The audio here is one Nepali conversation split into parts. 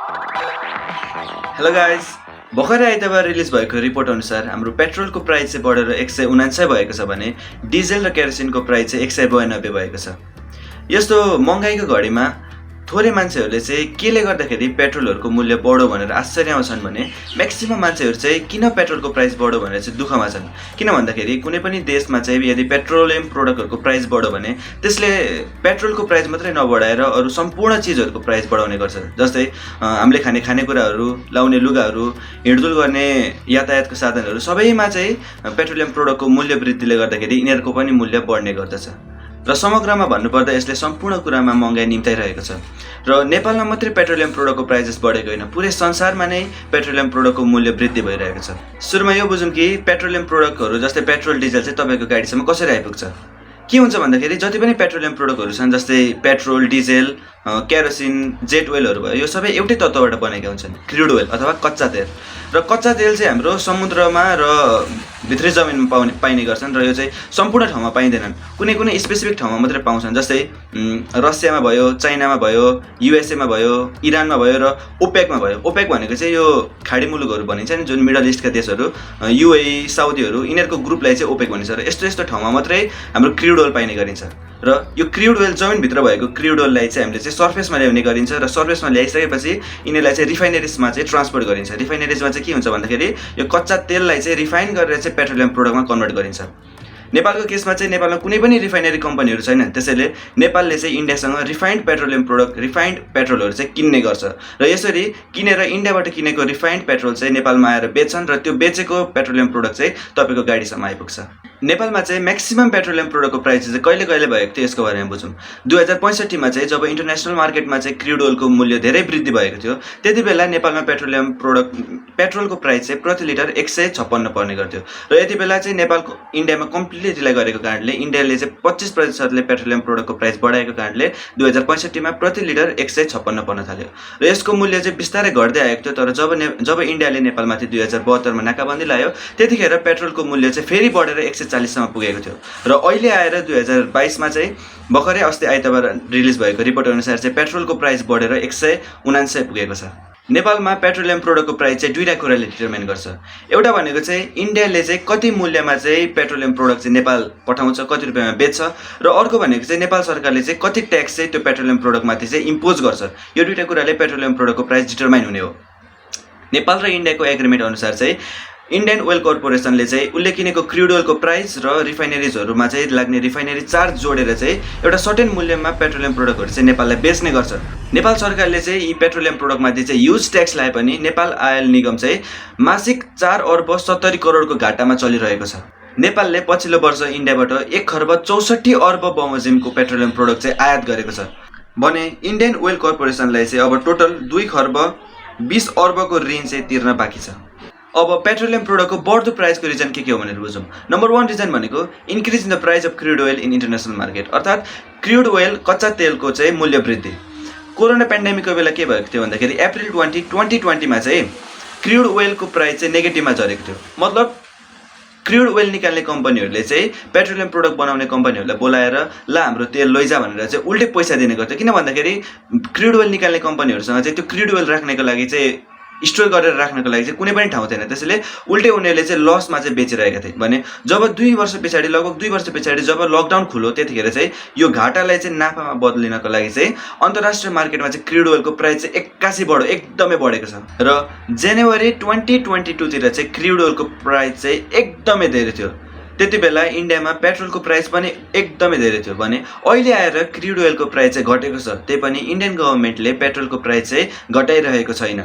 हेलो गाइज, भर्खरै आइतबार रिलिज भएको रिपोर्ट अनुसार हाम्रो पेट्रोलको प्राइस चाहिँ बढेर 149 भएको छ भने डिजेल र केरोसिनको प्राइस चाहिँ 192 भएको छ। यस्तो महँगाईको घडीमा थोरै मान्छेहरूले चाहिँ केले गर्दाखेरि पेट्रोलहरूको मूल्य बढ्यो भनेर आश्चर्यमा छन् भने म्याक्सिमम मान्छेहरू चाहिँ किन पेट्रोलको प्राइस बढ्यो भनेर चाहिँ दुःखमा छन्। किन भन्दाखेरि कुनै पनि देशमा चाहिँ यदि पेट्रोलियम प्रोडक्टहरूको प्राइस बढ्यो भने त्यसले पेट्रोलको प्राइस मात्रै नबढाएर अरू सम्पूर्ण चिजहरूको प्राइस बढाउने गर्छ। जस्तै हामीले खाने खानेकुराहरू, लाउने लुगाहरू, हिँडडुल गर्ने यातायातको साधनहरू सबैमा चाहिँ पेट्रोलियम प्रोडक्टको मूल्य वृद्धिले गर्दाखेरि यिनीहरूको पनि मूल्य बढ्ने गर्दछ। र समग्रमा भन्नुपर्दा यसले सम्पूर्ण कुरामा महँगाई निम्ताइरहेको छ। र नेपालमा मात्रै पेट्रोलियम प्रोडक्टको प्राइसेस बढेको होइन, पुरै संसारमा नै पेट्रोलियम प्रोडक्टको मूल्य वृद्धि भइरहेको छ। सुरुमा यो बुझौँ कि पेट्रोलियम प्रोडक्टहरू जस्तै पेट्रोल डिजल चाहिँ तपाईँको गाडीसम्म कसरी आइपुग्छ। के हुन्छ भन्दाखेरि जति पनि पेट्रोलियम प्रोडक्टहरू छन् जस्तै पेट्रोल, डिजेल, केरोसिन, जेट ओइलहरू भयो, यो सबै एउटै तत्त्वबाट बनेका हुन्छन्, क्रुड ओइल अथवा कच्चा तेल। र कच्चा तेल चाहिँ हाम्रो समुद्रमा र भित्री जमिनमा पाइने गर्छन् र यो चाहिँ सम्पूर्ण ठाउँमा पाइँदैनन्, कुनै कुनै स्पेसिफिक ठाउँमा मात्रै पाउँछन्। जस्तै रसियामा भयो, चाइनामा भयो, युएसएमा भयो, इरानमा भयो र ओपेकमा भयो। ओपेक भनेको चाहिँ यो खाडी मुलुकहरू भनिन्छ नि, जुन मिडल इस्टका देशहरू, युएई, साउदीहरू, यिनीहरूको ग्रुपलाई चाहिँ ओपेक भनिन्छ। र यस्तो यस्तो ठाउँमा मात्रै हाम्रो क्रुड ओइल पाइने गरिन्छ। र यो क्रुड ओइल जमिनभित्र भएको क्रुड ओइललाई चाहिँ हामीले चाहिँ सर्फेसमा ल्याउने गरिन्छ र सर्फेसमा ल्याइसकेपछि यिनीहरूलाई चाहिँ रिफाइनेरिजमा चाहिँ ट्रान्सपोर्ट गरिन्छ। रिफाइनेरिजमा चाहिँ के हुन्छ भन्दाखेरि यो कच्चा तेललाई चाहिँ रिफाइन गरेर चाहिँ पेट्रोलियम प्रोडक्टमा कन्भर्ट गरिन्छ। नेपालको केसमा चाहिँ नेपालमा कुनै पनि रिफाइनरी कम्पनीहरू छैन, त्यसैले नेपालले चाहिँ इन्डियासँग रिफाइन्ड पेट्रोलियम प्रोडक्ट, रिफाइन्ड पेट्रोलहरू चाहिँ किन्ने गर्छ। र यसरी किनेर इन्डियाबाट किनेको रिफाइन्ड पेट्रोल चाहिँ नेपालमा आएर बेच्छन् र त्यो बेचेको पेट्रोलियम प्रोडक्ट चाहिँ तपाईँको गाडीसम्म आइपुग्छ। नेपालमा चाहिँ म्याक्सिमम पेट्रोलियम प्रोडक्टको प्राइस चाहिँ कहिले कहिले भएको थियो यसको बारेमा बुझौँ। 2065मा चाहिँ जब इन्टरनेसनल मार्केटमा चाहिँ क्रुड ओइलको मूल्य धेरै वृद्धि भएको थियो, त्यति बेला नेपालमा पेट्रोलको प्राइस चाहिँ प्रति लिटर 156 पर्ने गर्थ्यो। र यति बेला चाहिँ नेपालको इन्डियामा कम्प्लिटली रिलाइ गरेको कारणले इन्डियाले चाहिँ 25% पेट्रोलियम प्रोडक्टको प्राइस बढाएको कारणले 2065मा प्रति लिटर 156 पर्न थाल्यो। र यसको मूल्य चाहिँ बिस्तारै घट्दै आएको थियो। तर जब इन्डियाले नेपालमाथि 2072मा नाकाबन्दी लायो, त्यतिखेर पेट्रोलको मूल्य चाहिँ फेरि बढेर 140सम्म पुगेको थियो। र अहिले आएर 2022मा चाहिँ भर्खरै अस्ति आइतबार रिलिज भएको रिपोर्ट अनुसार चाहिँ पेट्रोलको प्राइस बढेर 149 पुगेको छ। नेपालमा पेट्रोलियम प्रोडक्टको प्राइस चाहिँ दुईवटा कुराले डिटर्मिन गर्छ। एउटा भनेको चाहिँ इन्डियाले चाहिँ कति मूल्यमा चाहिँ पेट्रोलियम प्रोडक्ट चाहिँ नेपाल पठाउँछ, कति रुपियाँमा बेच्छ, र अर्को भनेको चाहिँ नेपाल सरकारले चाहिँ कति ट्याक्स चाहिँ त्यो पेट्रोलियम प्रोडक्टमाथि चाहिँ इम्पोज गर्छ। यो दुईवटा कुराले पेट्रोलियम प्रोडक्टको प्राइस डिटर्माइन हुने हो। नेपाल र इन्डियाको एग्रिमेन्ट अनुसार चाहिँ इन्डियन ओइल कर्पोरेसनले चाहिँ उसले किनेको क्रुड ओइलको प्राइस र रिफाइनेरिजहरूमा चाहिँ लाग्ने रिफाइनेरी चार्ज जोडेर चाहिँ एउटा सर्टेन मूल्यमा पेट्रोलियम प्रोडक्टहरू चाहिँ नेपाललाई बेच्ने गर्छ। नेपाल सरकारले चाहिँ यी पेट्रोलियम प्रोडक्टमाथि चाहिँ युज ट्याक्स लाए पनि नेपाल आयल निगम चाहिँ मासिक 4 अर्ब 70 करोडको घाटामा चलिरहेको छ। नेपालले पछिल्लो वर्ष इन्डियाबाट 1 खर्ब 64 अर्ब बमोजिमको पेट्रोलियम प्रोडक्ट चाहिँ आयात गरेको छ भने इन्डियन ओइल कर्पोरेसनलाई चाहिँ अब टोटल 2 खर्ब 20 अर्बको ऋण चाहिँ तिर्न बाँकी छ। अब पेट्रोलियम प्रोडक्टको बढ्दो प्राइसको रिजन के हो भनेर बुझौँ। नम्बर 1 रिजन भनेको increase in the price of crude oil in international market, अर्थात् क्रुड ओइल कच्चा तेलको चाहिँ मूल्य वृद्धि। कोरोना पेन्डेमिकको बेला के भएको थियो भन्दाखेरि अप्रिल 2020मा चाहिँ क्रुड ओइलको प्राइस चाहिँ नेगेटिभमा झरेको थियो। मतलब क्रुड ओइल निकाल्ने कम्पनीहरूले चाहिँ पेट्रोलियम प्रोडक्ट बनाउने कम्पनीहरूलाई बोलाएर ल हाम्रो तेल लैजा भनेर चाहिँ उल्टै पैसा दिने गर्थ्यो। किन भन्दाखेरि क्रुड ओइल निकाल्ने कम्पनीहरूसँग चाहिँ त्यो क्रुड ओइल राख्नको लागि चाहिँ स्टोर गरेर राख्नको लागि चाहिँ कुनै पनि ठाउँ थिएन, त्यसैले उल्टै उनीहरूले चाहिँ लसमा चाहिँ बेचिरहेका थिए। भने जब 2 वर्ष पछाडि, लगभग 2 वर्ष पछाडि जब लकडाउन खुल्यो, त्यतिखेर चाहिँ यो घाटालाई चाहिँ नाफामा बदलिनको लागि चाहिँ अन्तर्राष्ट्रिय मार्केटमा चाहिँ क्रुड ओइलको प्राइस चाहिँ 81 बढ्यो, एकदमै बढेको छ। र जनवरी 2022 तिर चाहिँ क्रुड ओइलको प्राइस चाहिँ एकदमै धेरै थियो। त्यति बेला इन्डियामा पेट्रोलको प्राइस पनि एकदमै धेरै थियो भने अहिले आएर क्रुड ओइलको प्राइस चाहिँ घटेको छ। त्यही पनि इन्डियन गभर्मेन्टले पेट्रोलको प्राइस चाहिँ घटाइरहेको छैन।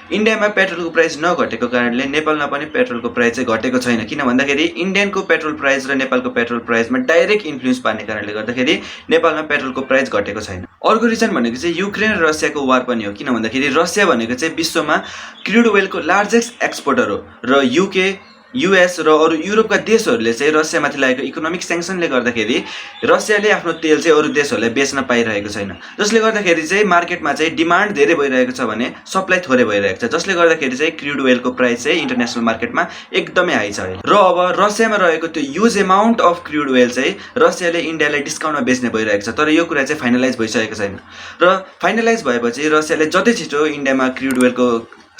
इन्डियामा पेट्रोलको प्राइस नघटेको कारणले नेपालमा पनि पेट्रोलको प्राइस चाहिँ घटेको छैन। किन भन्दाखेरि इन्डियनको पेट्रोल प्राइस र नेपालको पेट्रोल प्राइसमा डाइरेक्ट इन्फ्लुएन्स पार्ने कारणले गर्दाखेरि नेपालमा पेट्रोलको प्राइस घटेको छैन। अर्को रिजन भनेको चाहिँ युक्रेन र रसियाको वार पनि हो। किन भन्दाखेरि रसिया भनेको चाहिँ विश्वमा क्रुड ओइलको लार्जेस्ट एक्सपोर्टर हो र युके, युएस र अरू युरोपका देशहरूले चाहिँ रसियामाथि लागेको इकोनोमिक स्याङ्सनले गर्दाखेरि रसियाले आफ्नो तेल चाहिँ अरू देशहरूलाई बेच्न पाइरहेको छैन, जसले गर्दाखेरि चाहिँ मार्केटमा चाहिँ डिमान्ड धेरै भइरहेको छ भने सप्लाई थोरै भइरहेको छ, जसले गर्दाखेरि चाहिँ क्रुड ओइलको प्राइस चाहिँ इन्टरनेसनल मार्केटमा एकदमै हाई छ। र अब रसियामा रहेको त्यो huge amount of crude oil चाहिँ रसियाले इन्डियालाई डिस्काउन्टमा बेच्ने भइरहेको छ, तर यो कुरा चाहिँ फाइनलाइज भइसकेको छैन। र फाइनलाइज भएपछि रसियाले जति छिटो इन्डियामा क्रुड ओइलको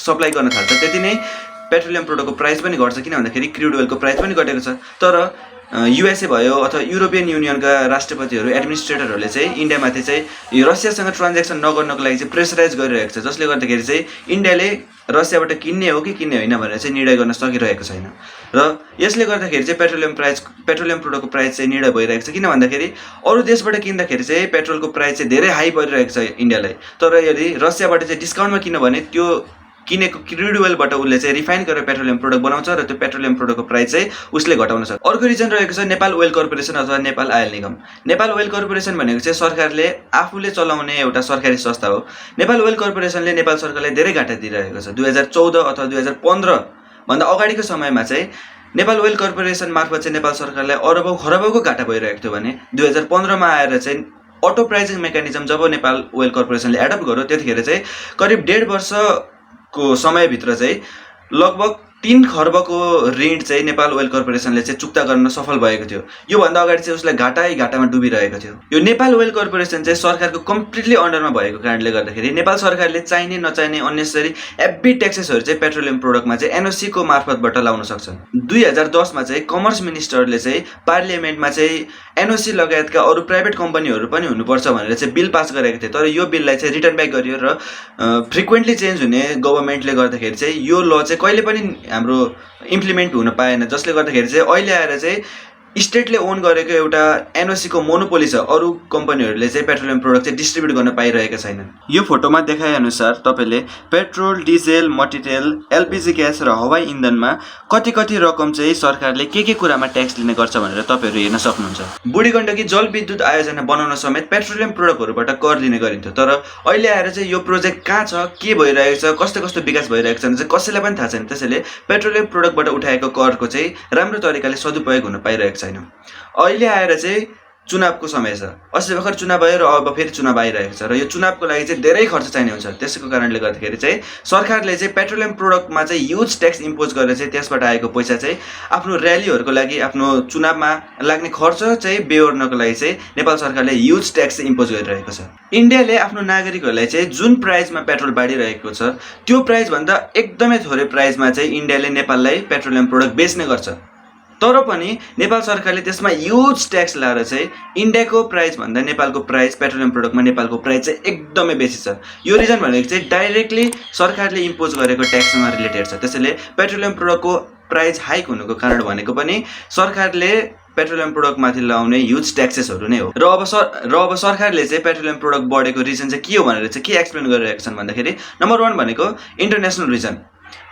सप्लाई गर्न थाल्छ त्यति नै पेट्रोलियम प्रोडक्टको प्राइस पनि घट्छ, किन भन्दाखेरि क्रुड ओइलको प्राइस पनि घटेको छ। तर युएसए भयो अथवा युरोपियन युनियनका राष्ट्रपतिहरू एडमिनिस्ट्रेटरहरूले चाहिँ इन्डियामाथि चाहिँ यो रसियासँग ट्रान्ज्याक्सन नगर्नको लागि चाहिँ प्रेसराइज गरिरहेको छ, जसले गर्दाखेरि चाहिँ इन्डियाले रसियाबाट किन्ने हो कि किन्ने होइन भनेर चाहिँ निर्णय गर्न सकिरहेको छैन। र यसले गर्दाखेरि चाहिँ पेट्रोलियम प्रोडक्टको प्राइस चाहिँ निर्णय भइरहेको छ, किन भन्दाखेरि अरू देशबाट किन्दाखेरि चाहिँ पेट्रोलको प्राइस चाहिँ धेरै हाई परिरहेको छ इन्डियालाई, तर यदि रसियाबाट चाहिँ डिस्काउन्टमा किन्यो भने त्यो किनेको क्रुड ओइलबाट उसले चाहिँ रिफाइन गरेर पेट्रोलियम प्रोडक्ट बनाउँछ र त्यो पेट्रोलियम प्रोडक्टको प्राइस चाहिँ उसले घटाउन सक्छ। अर्को रिजन रहेको छ नेपाल ओइल कर्पोरेसन अथवा नेपाल आयल निगम। नेपाल ओइल कर्पोरेसन भनेको चाहिँ सरकारले आफूले चलाउने एउटा सरकारी संस्था हो। नेपाल ओइल कर्पोरेसनले नेपाल सरकारलाई धेरै घाटा दिइरहेको छ। 2014 अथवा 2015 भन्दा अगाडिको समयमा चाहिँ नेपाल ओइल कर्पोरेसन मार्फत चाहिँ नेपाल सरकारलाई अरबौं खरबौंको घाटा भइरहेको थियो भने 2015 मा आएर चाहिँ अटो प्राइजिङ मेकानिजम जब नेपाल ओइल कर्पोरेसनले एडप्ट गर्यो त्यतिखेर चाहिँ करिब 1.5 वर्षको समयभित्र चाहिँ लगभग 3 खर्बको ऋण चाहिँ नेपाल ओइल कर्पोरेसनले चाहिँ चुक्ता गर्न सफल भएको थियो। योभन्दा अगाडि चाहिँ उसलाई घाटामा डुबिरहेको थियो। यो नेपाल ओइल कर्पोरेसन चाहिँ सरकारको कम्प्लिटली अन्डरमा भएको कारणले गर्दाखेरि नेपाल सरकारले चाहिने नचाहिने अननेसेसरी एब्बी ट्याक्सेसहरू चाहिँ पेट्रोलियम प्रोडक्टमा चाहिँ एनओसी को मार्फतबाट लाउन सक्छन्। 2010 मा चाहिँ कमर्स मिनिस्टरले चाहिँ पार्लियामेन्टमा चाहिँ एनओसी लगायतका अरू प्राइभेट कम्पनीहरू पनि हुनुपर्छ भनेर चाहिँ बिल पास गरेको थियो, तर यो बिललाई चाहिँ रिटर्न ब्याक गरियो र फ्रिक्वेन्टली चेन्ज हुने गभर्नमेन्टले गर्दाखेरि चाहिँ यो ल चाहिँ कहिले पनि हाम्रो इम्प्लिमेन्ट हुन पाएन, जसले गर्दाखेरि चाहिँ अहिले आएर चाहिँ स्टेटले ओन गरेको एउटा एनओसी को मोनोपोली छ। अरू कम्पनीहरूले चाहिँ पेट्रोलियम प्रोडक्ट चाहिँ डिस्ट्रिब्युट गर्न पाइरहेका छैनन्। यो फोटोमा देखाए अनुसार तपाईले पेट्रोल, डिजेल, मट्टितेल, एलपीजी ग्यास र हवाई इन्धनमा कति रकम चाहिँ सरकारले के कुरामा ट्याक्स लिने गर्छ भनेर तपाईहरु हेर्न सक्नुहुन्छ। बुढी गण्डकी जलविद्युत आयोजना बनाउन समेत पेट्रोलियम प्रोडक्टहरुबाट कर लिने गरिन्थ्यो, तर अहिले आएर चाहिँ यो प्रोजेक्ट कहाँ छ, के भइरहेको छ, कस्तो विकास भइरहेको छ चाहिँ कसैलाई पनि थाहा छैन। त्यसैले पेट्रोलियम प्रोडक्टबाट उठाएको करको चाहिँ राम्रो तरिकाले सदुपयोग हुन पाइरहेको छैन। अहिले आएर चाहिँ चुनावको समय छ, अस्ति भर्खर चुनाव भयो र अब फेरि चुनाव आइरहेको छ र यो चुनावको लागि चाहिँ धेरै खर्च चाहिने हुन्छ। त्यसैको कारणले गर्दाखेरि चाहिँ सरकारले चाहिँ पेट्रोलियम प्रोडक्टमा चाहिँ ह्युज ट्याक्स इम्पोज गरेर चाहिँ त्यसबाट आएको पैसा चाहिँ आफ्नो र्यालीहरूको लागि, आफ्नो चुनावमा लाग्ने खर्च चाहिँ बेहोर्नको लागि चाहिँ नेपाल सरकारले ह्युज ट्याक्स इम्पोज गरिरहेको छ। इन्डियाले आफ्नो नागरिकहरूलाई चाहिँ जुन प्राइसमा पेट्रोल बाँडिरहेको छ त्यो प्राइसभन्दा एकदमै थोरै प्राइसमा चाहिँ इन्डियाले नेपाललाई पेट्रोलियम प्रोडक्ट बेच्ने गर्छ, तर पनि नेपाल सरकारले त्यसमा ह्युज ट्याक्स लाएर चाहिँ इन्डियाको प्राइस भन्दा नेपालको प्राइस पेट्रोलियम प्रोडक्टमा नेपालको प्राइस चाहिँ एकदमै बेसी छ। यो रिजन भनेको चाहिँ डाइरेक्टली सरकारले इम्पोज गरेको ट्याक्ससँग रिलेटेड छ। त्यसैले पेट्रोलियम प्रोडक्टको प्राइस हाइक हुनुको कारण भनेको पनि सरकारले पेट्रोलियम प्रोडक्टमाथि लगाउने ह्युज ट्याक्सेसहरू नै हो। र अब सरकारले चाहिँ पेट्रोलियम प्रोडक्ट बढेको रिजन चाहिँ के हो भनेर चाहिँ के एक्सप्लेन गरिरहेका छन् भन्दाखेरि नम्बर 1 भनेको इन्टरनेसनल रिजन।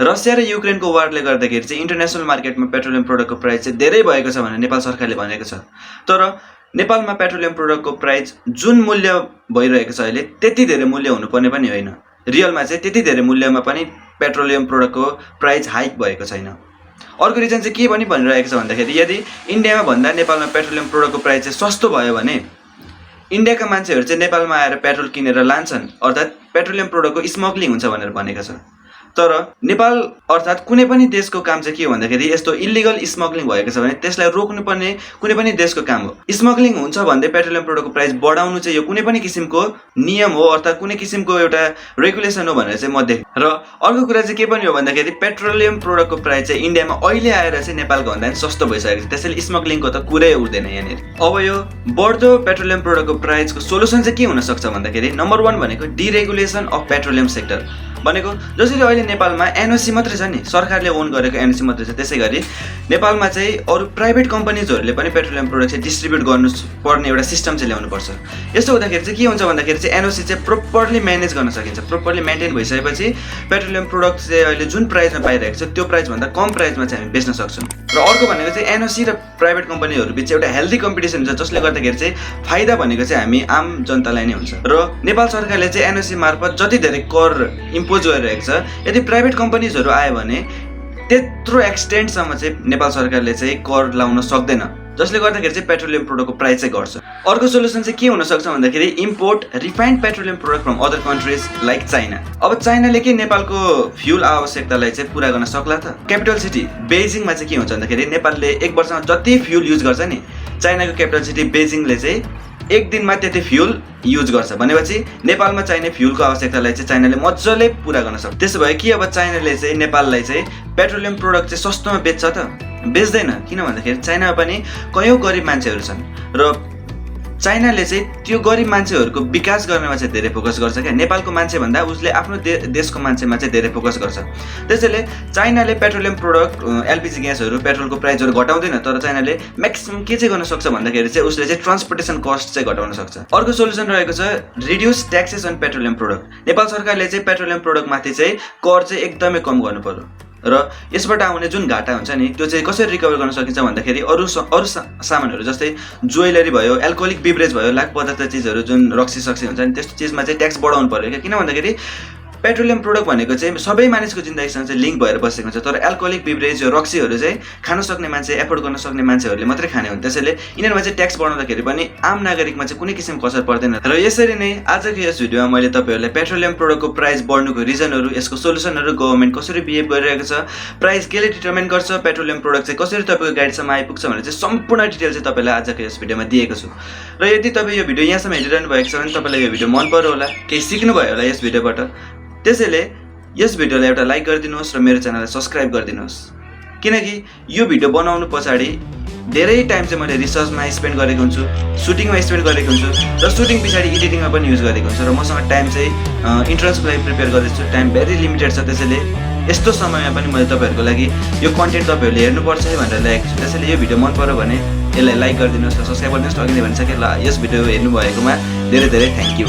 रसिया र युक्रेनको वारले गर्दाखेरि चाहिँ इन्टरनेसनल मार्केटमा पेट्रोलियम प्रोडक्टको प्राइस चाहिँ धेरै भएको छ भनेर नेपाल सरकारले भनेको छ, तर नेपालमा पेट्रोलियम प्रोडक्टको प्राइस जुन मूल्य भइरहेको छ अहिले त्यति धेरै मूल्य हुनुपर्ने पनि होइन। रियलमा चाहिँ त्यति धेरै मूल्यमा पनि पेट्रोलियम प्रोडक्टको प्राइस हाइक भएको छैन। अर्को रिजन चाहिँ के पनि भनिरहेको छ भन्दाखेरि यदि इन्डियामा भन्दा नेपालमा पेट्रोलियम प्रोडक्टको प्राइस चाहिँ सस्तो भयो भने इन्डियाका मान्छेहरू चाहिँ नेपालमा आएर पेट्रोल किनेर लान्छन्, अर्थात् पेट्रोलियम प्रोडक्टको स्मग्लिङ हुन्छ भनेर भनेको छ। तर नेपाल अर्थात् कुनै पनि देशको काम चाहिँ के हो भन्दाखेरि यस्तो इलिगल स्मग्लिङ भएको छ भने त्यसलाई रोक्नुपर्ने कुनै पनि देशको काम हो। स्मग्लिङ हुन्छ भन्दै पेट्रोलियम प्रोडक्टको प्राइस बढाउनु चाहिँ यो कुनै पनि किसिमको नियम हो, अर्थात् कुनै किसिमको एउटा रेगुलेसन हो भनेर चाहिँ म देख्छु। र अर्को कुरा चाहिँ के पनि हो भन्दाखेरि पेट्रोलियम प्रोडक्टको प्राइस चाहिँ इन्डियामा अहिले आएर चाहिँ नेपालको भन्दा पनि सस्तो भइसकेको छ, त्यसैले स्मग्लिङको त कुरै उठ्दैन यहाँनिर। अब यो बढ्दो पेट्रोलियम प्रोडक्टको प्राइसको सोलुसन चाहिँ के हुन सक्छ भन्दाखेरि नम्बर 1 भनेको डिरेगुलेसन अफ पेट्रोलियम सेक्टर भनेको जसरी अहिले नेपालमा एनओसी मात्रै छ नि, सरकारले ओन गरेको एनओसी मात्रै छ, त्यसै गरी नेपालमा चाहिँ अरू प्राइभेट कम्पनीजहरूले पनि पेट्रोलियम प्रोडक्ट चाहिँ डिस्ट्रिब्युट गर्नु पर्ने एउटा सिस्टम चाहिँ ल्याउनुपर्छ। यस्तो हुँदाखेरि चाहिँ के हुन्छ भन्दाखेरि चाहिँ एनओसी चाहिँ प्रोपरली म्यानेज गर्न सकिन्छ। प्रोपरली मेन्टेन भइसकेपछि पेट्रोलियम प्रोडक्ट चाहिँ अहिले जुन प्राइसमा पाइरहेको छ त्यो प्राइसभन्दा कम प्राइसमा चाहिँ हामी बेच्न सक्छौँ। र अर्को भनेको चाहिँ एनओसी र प्राइभेट कम्पनीहरू बिच एउटा हेल्दी कम्पिटिसन हुन्छ, जसले गर्दाखेरि चाहिँ फाइदा भनेको चाहिँ हामी आम जनतालाई नै हुन्छ। र नेपाल सरकारले चाहिँ एनओसी मार्फत जति धेरै कर इम्पोज गरिरहेको छ, यदि प्राइभेट कम्पनीजहरू आयो भने त्यत्रो एक्सटेन्टसम्म चाहिँ नेपाल सरकारले चाहिँ कर लाउन सक्दैन, जसले गर्दाखेरि चाहिँ पेट्रोलियम प्रोडक्टको प्राइस चाहिँ घट्छ। अर्को सोल्युसन चाहिँ के हुनसक्छ भन्दाखेरि import refined petroleum product from other countries like China. अब चाइनाले के नेपालको फ्युल आवश्यकतालाई चाहिँ पुरा गर्न सक्ला त? क्यापिटल सिटी बेजिङमा चाहिँ के हुन्छ भन्दाखेरि नेपालले एक वर्षमा जति फ्युल युज गर्छ नि, चाइनाको क्यापिटल सिटी बेजिङले चाहिँ एक दिनमा त्यति फ्युल युज गर्छ भनेपछि नेपालमा चाहिने फ्युलको आवश्यकतालाई चाहिँ चाइनाले मजाले पुरा गर्न सक्छ। त्यसो भए कि अब चाइनाले चाहिँ नेपाललाई चाहिँ पेट्रोलियम प्रोडक्ट चाहिँ सस्तोमा बेच्छ त? बेच्दैन। किन भन्दाखेरि चाइनामा पनि कयौँ गरिब मान्छेहरू छन् र चाइनाले चाहिँ त्यो गरिब मान्छेहरूको विकास गर्नमा चाहिँ धेरै फोकस गर्छ क्या। नेपालको मान्छे भन्दा उसले आफ्नो देशको मान्छेमा चाहिँ धेरै फोकस गर्छ। त्यसैले चाइनाले पेट्रोलियम प्रोडक्ट एलपिजी ग्यासहरू पेट्रोलको प्राइसहरू घटाउँदैन, तर चाइनाले म्याक्सिमम के चाहिँ गर्न सक्छ भन्दाखेरि चाहिँ उसले चाहिँ ट्रान्सपोर्टेसन कस्ट चाहिँ घटाउन सक्छ। अर्को सोल्युसन रहेको छ reduce taxes on petroleum product. Nepal सरकारले चाहिँ पेट्रोलियम प्रोडक्टमाथि चाहिँ कर चाहिँ एकदमै कम गर्नु पर्यो र यसबाट आउने जुन घाटा हुन्छ नि त्यो चाहिँ कसरी रिकभर गर्न सकिन्छ भन्दाखेरि अरू सामानहरू जस्तै ज्वेलरी भयो, एल्कोहोलिक बिभरेज भयो, लाख पदार्थ चिजहरू जुन रक्सी सक्सी हुन्छ नि त्यस्तो चिजमा चाहिँ ट्याक्स बढाउनु पर्यो क्या। किन भन्दाखेरि पेट्रोलियम प्रोडक्ट भनेको चाहिँ सबै मानिसको जिन्दगीसँग चाहिँ लिङ्क भएर बसेको हुन्छ, तर एल्कोहोलिक बिभरेज यो रक्सीहरू चाहिँ खान सक्ने मान्छे, एफोर्ड गर्न सक्ने मान्छेहरूले मात्रै खाने हुन्छ। त्यसैले यिनीहरूमा चाहिँ ट्याक्स बढाउँदाखेरि पनि आम नागरिकमा चाहिँ कुनै किसिमको असर पर्दैन। र यसरी नै आजको यस भिडियोमा मैले तपाईँहरूलाई पेट्रोलियम प्रोडक्टको प्राइस बढ्नुको रिजनहरू, यसको सोल्युसनहरू, गभर्मेन्ट कसरी बिहेभ गरिरहेको छ, प्राइस केले डिटर्मिन गर्छ, पेट्रोलियम प्रोडक्ट चाहिँ कसरी तपाईँको गाडीसम्म आइपुग्छ भनेर चाहिँ सम्पूर्ण डिटेल चाहिँ तपाईँलाई आजको यस भिडियोमा दिएको छु। र यदि तपाईँ यो भिडियो यहाँसम्म हेरिरहनु भएको छ भने तपाईँलाई यो भिडियो मन पर्यो होला, केही सिक्नुभयो होला यस भिडियोबाट। त्यसैले यस भिडियोलाई एउटा लाइक गरिदिनुहोस् र मेरो च्यानललाई सब्सक्राइब गरिदिनुहोस्, किनकि यो भिडियो बनाउनु पछाडि धेरै टाइम चाहिँ मैले रिसर्चमा स्पेन्ड गरेको हुन्छु, सुटिङमा स्पेन्ड गरेको हुन्छु र सुटिङ पछाडि एडिटिङमा पनि युज गरेको हुन्छु र मसँग टाइम चाहिँ इन्ट्रान्सको लागि प्रिपेयर गर्दैछु, टाइम भेरी लिमिटेड छ। त्यसैले यस्तो समयमा पनि मैले तपाईँहरूको लागि यो कन्टेन्ट तपाईँहरूले हेर्नुपर्छ है भनेर ल्याएको छु। त्यसैले यो भिडियो मन पर्यो भने यसलाई लाइक गरिदिनुहोस् र सब्सक्राइब गरिदिनुहोस्। अघि नै भनिसकेँ ल, यस भिडियो हेर्नुभएकोमा धेरै धेरै थ्याङ्क यू।